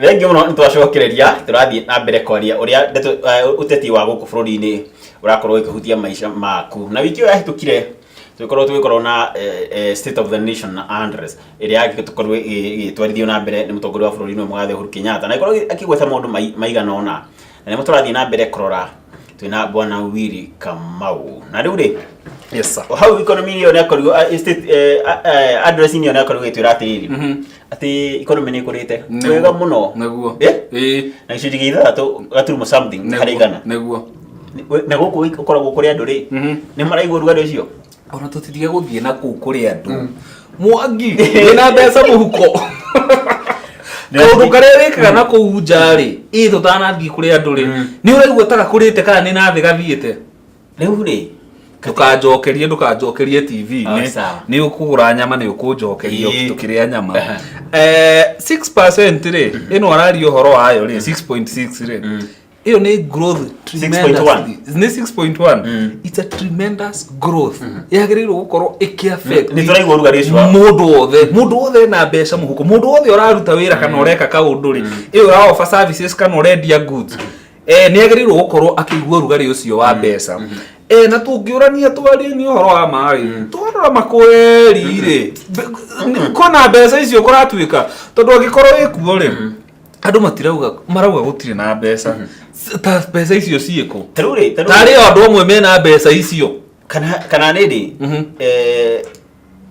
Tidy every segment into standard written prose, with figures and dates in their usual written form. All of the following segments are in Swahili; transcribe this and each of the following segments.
Wengi muno ntwacokereria turathii na mbere kwaria uria uteti wa guku bururi-ini urakorwo ikihutia maisha maku. Na wiki yahitukire tugikorwo na state of the nation address iria tukorwo igitwarithio na mbere ni mutongoria wa bururi-ini Mugathe Uhuru Kenyatta, na ikorwo akigweta maundu maigana ona, na ni muturathii na mbere kurora twina bwana Willy Kamau. Na riu ri yes sir, how economy yo na korwo state address ni yo na korwo itwira atiri ati economy ni kurite wega muno naguo na icunjĩ gĩa ithathatũ gaturumo something harĩ igana naguo na gũkũ ũkoragwo kũrĩ andũ rĩ nĩ maraigua ũrugarĩ ũcio ona tũtitige gũthiĩ na kũu kũrĩ andũ Mwangi wĩna mbeca mũhuko kaũndũ karĩa wĩkaga na kũu nja rĩ tũtanathiĩ kũrĩ andũ rĩ nĩ ũraigua ta gakũrĩte kana nĩ nathĩ gathiĩte rĩu rĩ ndukanjokerie TV ni ukugura nyama ni ukunjokeria tukirĩa nyama 6% ri ino arario horo wayo ri 6.6 ri iyo ni growth tremendous ni 6.1 it's a tremendous growth yagirirwo gukorwo ikiaffect ni turaigua ruga ricio mundu othe na mbeca muhuko mundu othe uraruta wira kana ureka kaundu ri iyo ura offer services kana urendia goods ni yagirirwo gukorwo akigua rugari ucio wa mbeca na tungiurania twarie ni uhoro wa mari twarora makweri ri kona mbeca icio kuratuika tondu angikorwo ikuo ri andu marauga gutire na mbeca ta mbeca icio ciiko tari andu amwe mena mbeca icio kana nindi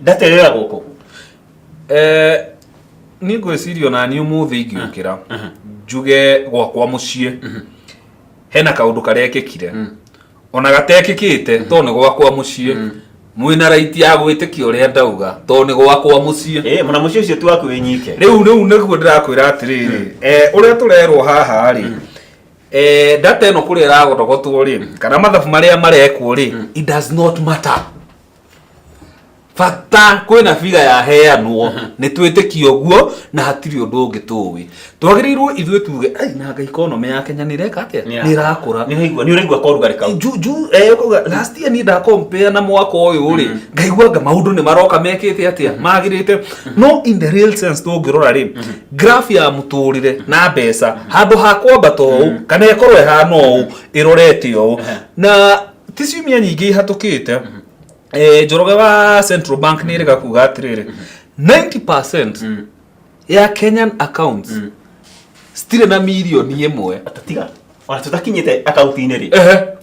ndaterera guku ni ngwicirio na ni umuthi ingiukira njuge gwakwa mucie hena kaundu karekekire ona gatekikite to ni gwakwa mucie mwina right ya gwitikia uria ndauga to ni gwakwa mucie muna mucie ucio tu waku winyike riu niguo ndirakwira atiriri uria turerwo haha ri data eno kuria iragodogotwo ri kana mathabu maria marekwo ri it does not matter fata kwina figa ya heanwo ni twitikio guo na hatiri undu ungi tuwi twagirirwo ithuĩ tuge na nga economy ya Kenya ni reka atia ni irakura ni uraigua korugari kau last year ni da compare na mwaka uyu ri ngaigua maundu ni maroka mekite atia magirite no in the real sense tungirora ri graph ya muturire na mbeca handu ha kwambata ũũ kana ikorwo ihana ũũ irorete ũũ na ticiumia nyingi ihatukite Njoroge wa Central Bank ni rega kuga atiriri 90% ya Kenyan accounts stile na milioni imwe atatiga ona tutakinyite account ini ri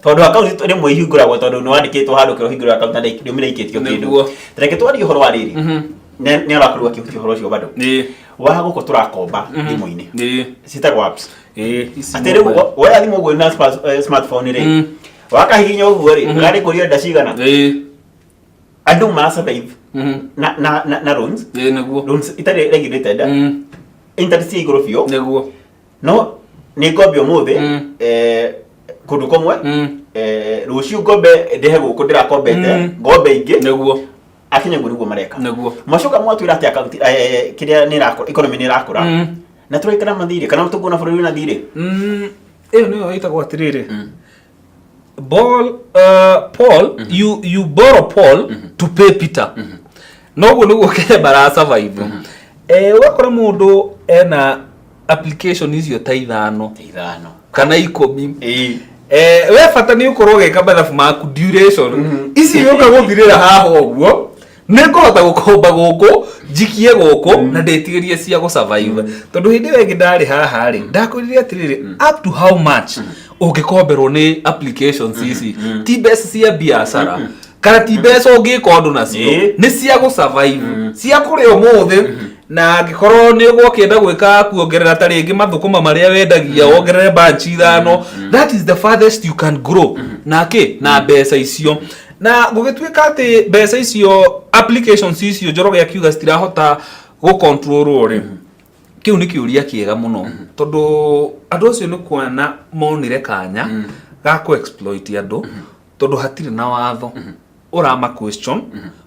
tondu account ri mwe ihinguragwo tondu ni wandikitwo handu kiro hingura account na ndio miraikitio kindu tareke twari horo wa riri ni arakorwo akihutia horo ucio bado wa guko turakomba thimo-ini citagwo apps atiri woya thimo gwe na smartphone ri wakahihinya uguo ri ngari kuria ndacigana andu ma survive na loans loans itari regulated interest iguru fio no ni ngombe umuthi kundu komwe rucio ngombe ndehe guku ndirakombete ngombe ingi akinya ngurugo mareka macoka mwatwira ati account kiria ni rakura economy ni rakura na turaikana mathiri kana tugona bururi na thiri iyo niyo itagwo atiriri Paul, you borrow Paul to pay Peter. Noguo niguo Kenya bara survive. Wakora mundu ena application icio ta ithano kana 10. We fata ni ukorwo geka mathabu maku duration. Ici yoka guthirira haha uguo. Nĩngũhota gũkomba gũkũ njikie gũkũ na ndĩtigĩrie cia gũsurvive tondu hindi wengi ndari haha ri ndakwĩrire atiriri up to how much ũngĩkomberwo nĩ applications ici ti mbeca cia biacara kana ti mbeca ũngĩka ũndũ nacio nĩ cia gũsurvive cia kũrĩa ũmũthĩ na angĩkorwo nĩ ũgũkĩenda gwĩka kuongerera ta rĩngĩ mathũkũma marĩa wendagia wongerere bunch ithano that is the farthest you can grow na mbeca icio na gugituika ati mbeca icio applications icio Njoroge akiuga citirahota go control ri kiu ni kiuria kiega muno tondu andu acio ni kuona monire kanya ga ku exploit andu tondu hatire na watho urama question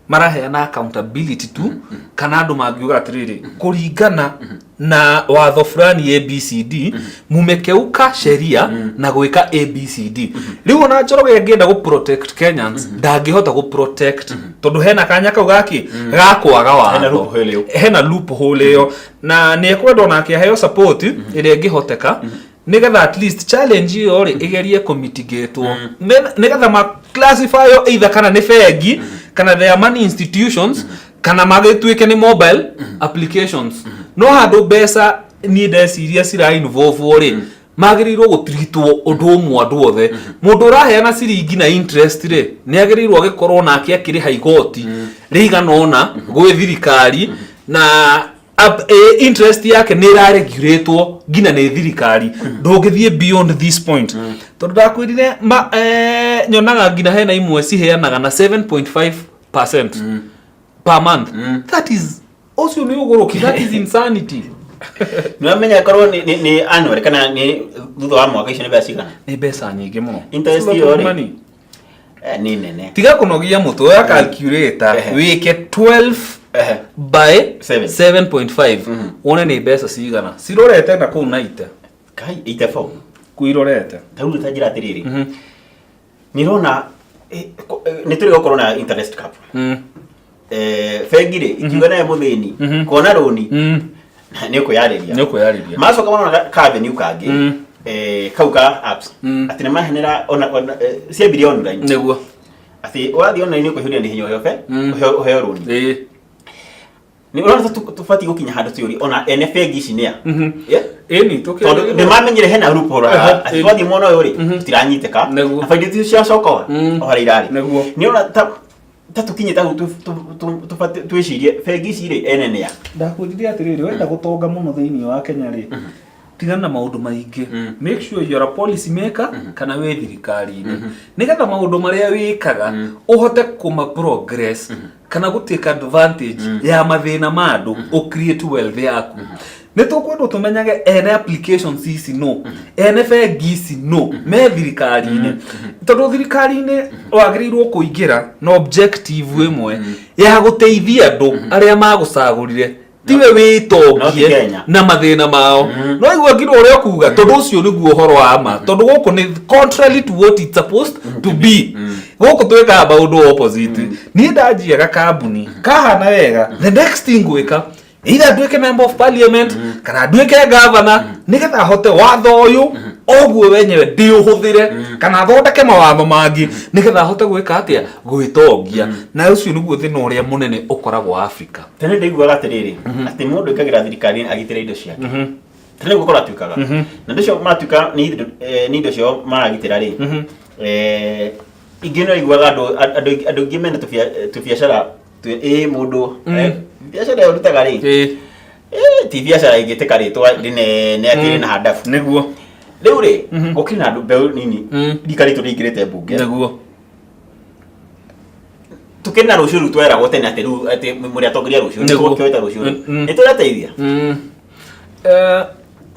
maraheana accountability tu kana andu mangiuga atiriri kuringana na watho fulani ABCD mumekeuka sheria na gwika ABCD. Riu ona Njoroge angienda go protect Kenyans ndangihota go protect tondu hena kanya kau gaki gakwaga watho, hena loophole yo, na ni ekwenda onake aheo support ire ngihoteka nigetha at least challenge yo ri igerie commitigate nigetha ma classify yo either kana ni fegi kana their money institutions kana magituike ni mobile applications. No handu besa ni ndeciria cira involve ri magirirwo gutritwo undu umwe andu othe. Mundu uraheana ciringi na interest ri ni agirirwo agikorwo nake akiriha igoti riganona gwi thirikari na interest yake ni iraregulatwo ngina ni thirikari. Ndungithie beyond this point tondu ndakwirire nyonaga ngina hena imwe ciheanaga na 7.5% per month. That is also ni ugoroki, that is insanity. Nwamenya korwo ni annual kana ni thutha wa mwaka icio ni besa cigana? Ni besa nyingi muno. Interest yo ri ni nene. Tiga kunogia mutu ya calculator wike 12 by 7.5 one ni besa cigana. Cirorete na ku naite kai 84 kuirorete tauri tajira atiriri nirona ni turi gokorwo na interest cap fegire ikiuga naye muthini kona roni ni ukuyariria macoka mwana kabe ni ukangi kauka apps ati nemahenera ona cia billion online neguo ati wathi online ni kuhuria ni hinyo yofe uheo roni ni urona tufati gukinya handu tuyuri ona NFA gicinia ni tukio ni mamenyire hena loophole ati wathi mwana uyu ri tutiranyiteka na faida tiu cia cokoa ohara irari ni ona tatukinye tufati twicirie fegi cire enenea ndakwiriria atiriri wenda gutonga muno thiini wa Kenya ri tigana na maundu maingi make sure you are a policy maker kana we thirikari-ini nigetha maundu maria wikaga uhote kuma progress kana gutake advantage ya mathina ma andu o create wealth yaku. Ni tukwenda tumenyage ene applications ici no ene fegi no me thirikari-ini tondu thirikari-ini wagirirwo kuingira na objective imwe ya guteithia andu aria magucagurire tiwe witongie na mathina mao. No igwa ngiro uria kuga tondu ucio niguo uhoro wa ma tondu guku ni contrary to what it's supposed to be. Guku tweka about opposite. Ni ndajiaga kambuni kahana wega the next thing gwika either duike member of parliament kana duike governor nigetha hote watho uyu oguo wenyewe ndi uhuthire kana thondeke mawatho mangi nigetha hote gwika atia gwitongia. Na ucio niguo thina uria munene ukoragwo Africa. Tene ndiguaga atiriri ati mundu ikagira thirikari agitire indo ciake tene gukora tuikaga na ndicio matuika ni indo cio maragitira ri ingino iguaga andu ngimena tubiacara mundu biacara urutaga ri ti biacara igiteka ritwa ne atire na hadafu niguo riu ri gukiri na andu mbeu nini thirikari turingirite bunge niguo tukena rushuru twera gote na teru ati muri atongoria rushuru ni kuoita rushuru ni turateithia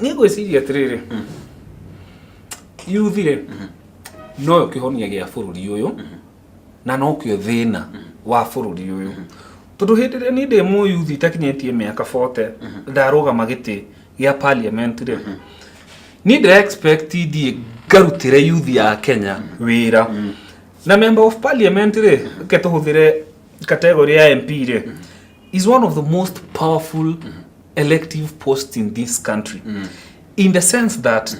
ni gwiciria atiriri yuthire no kihonia gia bururi uyu na no kio thina wa bururi uyu tondu hindire ni ndi mu youth itakinyetie miaka 40 ndaruga magiti gia parliament ri ni ndire expected garutire youth ya Kenya wira na member of parliament ri ketuhuthire category ya MP ri is one of the most powerful elective posts in this country in the sense that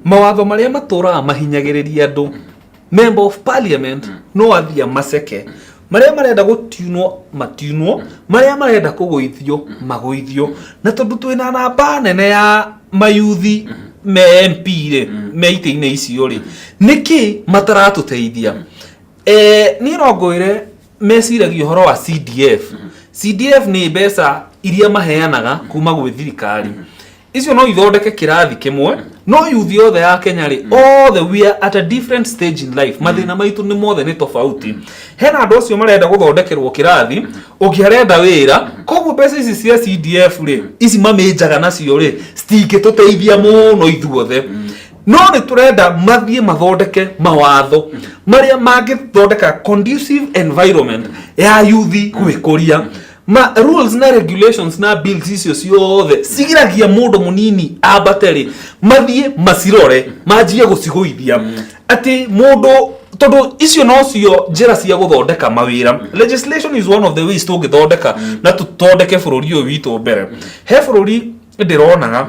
mawatho maria matura mahinyagiriria andu member of parliament no athia maseke maria marenda gutiunwo matiunwo maria marenda kuguithio maguithio na tondu twina namba nene ya mayuthi me MP ri me ite-ini icio ri niki mataratuteithia ni rongoire mesiragia uhoro wa CDF ni mbeca iria maheanaga kuma gwi thirikari icio no ithondeke kirathi kimwe no youth yothe ya Kenya ri all the we are at a different stage in life mathina maitu ni mothe ni tofauti hena andu acio marenda guthondekerwo kirathi ukiarenda wira koguo mbeca ici cia CDF ri ici mamenjaga nacio ri stingituteithia muno ithuothe no ni turenda mathie mathondeke mawatho maria mangithondeka conducive environment ya youth gwikuria ma rules na regulations na bills icio ciothe cigiragia mundu munini ambateri mathie macirore manjie guciguithia ati mundu tondu icio no cio njira cia guthondeka mawira. Legislation is one of the ways tungithondeka na tuthondeke bururi uyu witu mbere. He bururi ndironaga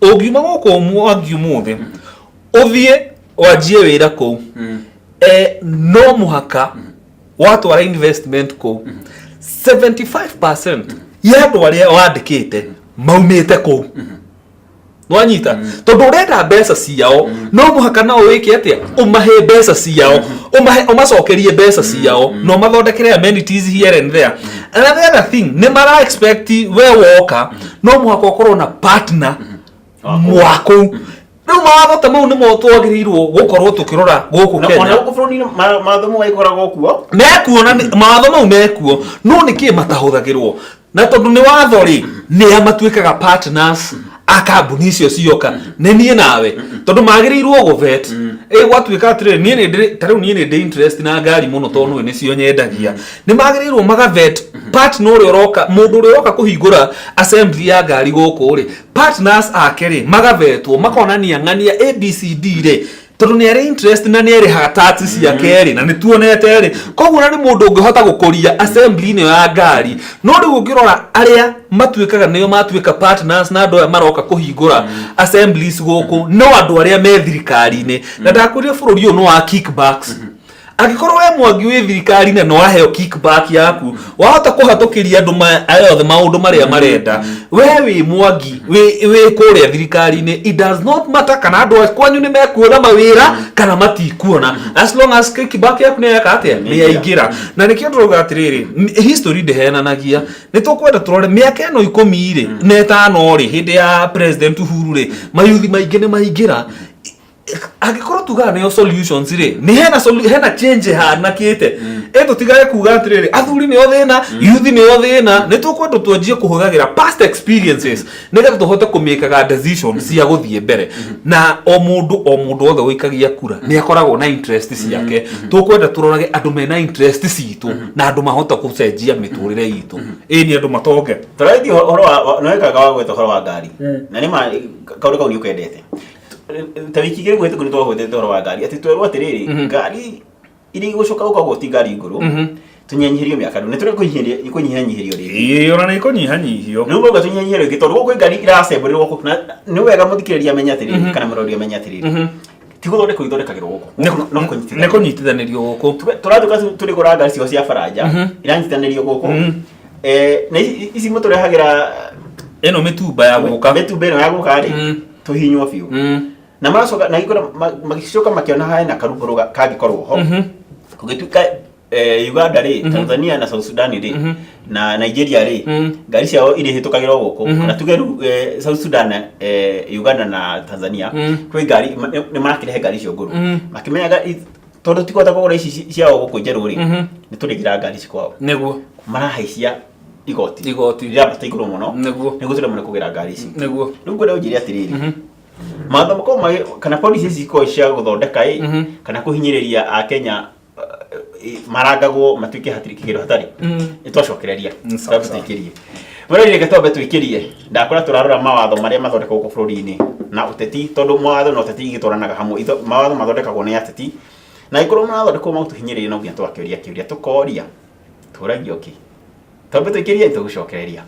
ugiuma guku Mwangi umuthi uthie wanjie wira ku no muhaka watwara investment ku 75% ya andu aria wandikite maumite ku nwanyita tondu urenda mbeca ciao no muhaka nao wike atia umahe mbeca ciao umacokerie mbeca ciao no mathondekere amenities here and there. Another thing ni mara expect we woka no muhaka ukorwo na partner mwako no mawatho ta mau nimo twagiriirwo gukorwo tukirora guku Kenya ona guku buruni mathomo waikoragwo kuo mekuo na mawatho mau mekuo no niki matahuthagirwo na tondu ni watho ri ni amatuikaga partners akambuni icio cioka ni nie nawe tondu magirirwo guvet gwatuika atire nie ni tariu nie ni interest na ngari muno tondu ni cio nyendagia ni magirirwo magavet partner uri uroka mundu uri uroka kuhingura assembly ya ngari guku ri partners akeri magavetwo makonania ngania ABCD ri tondu ni ari interest na ni ari hatati cia keri na ni tuonete ri koguo ni mundu ungihota gukuria assembly ni ya ngari no ri gukirora aria matuikaga niyo matuika partners na andu aya maroka kuhingura assemblies guku no andu aria me thirikari-ini na ndakuria bururi uyu no wa kickbacks agikorwo we Mwangi wi thirikari na no aheo kickback yaku wahota kuhatukiria andu ayothe maundu maria marenda we wi Mwangi wi kuria thirikari-ini it does not matter kana andu kwanyu ni mekuona mawira kana matikuona as long as kickback yaku ni yakate ni yaingira na nikio turuga atiriri history ndehenanagia ni tukwenda turore miaka eno 10 ri na 5 ri hindi ya president Uhuru ri mayuthi maingi ni maingira agikorwo tuga nayo solutions ri ni hena change hanakite eto tigaye kuga atiriri athuri ni othina youth ni othina ni tukwenda twanjie kuhuthagira past experiences nigetha tuhote kumekaga decisions cia guthie mbere na o mundu othe wikagia kura ni akoragwo na interest ciake tukwenda turorage andu mena interest citu na andu mahota kucenjia miturire itu ni andu matoke turaidi horo wa noekaga wa gweta horo wa ngari na ni ma kauri kauni ukendete tawiki gire gwete kunitwa hote toro wa ngari ati twerwa atiriri ngari iri gucoka ukago ti ngari nguru tunyenyihirio miaka ne turi kunyihanyihirio ri ona ni kunyihanyihio no mboga tunyenyihirio gitorwo ko ngari irasembũrĩrwo ko na ni wega muthikiriria menya atiriri kana murori menya atiriri tiguthonde kuithondekagirwo guko ne kunyitithanirio guko turathuka turi kura ngari cio cia Faranja iranyitithanirio guko na ici muturehagira eno mitumba ya guka ino ya guka ri tuhinywo biu na macoka na igora magicoka makiona hae na karuburo kagikorwo ho kugituka Uganda ri Tanzania na South Sudan ri na Nigeria ri ngari ciao iri hitukagirwo guku na tugeru South Sudan Uganda na Tanzania kwi ngari ni marakirehe ngari cio nguru makimenyaga tondu tikota kugura ici ciao guku njeru ri ni turigira ngari cikwao neguo marahaicia igoti ya bata iguru muno neguo tule mune kugira ngari ici neguo rugo leo njiri atiriri matho mako kana policy ziko cia guthondeka kana kuhinyiriria a Kenya marangagwo matuike hatiri kigero hatari itwacokereria twabutekirie mara ile gato betu ikirie ndakora turarora mawatho maria mathondeka guko bururi-ini na uteti tondu mawatho no uteti igitoranaga hamwe mawatho mathondekagwo ni ateti na ikoro mathondekwo mautuhinyiriria no nginya twakiuria tukoria turagio ki twabetu ikirie tugucokereria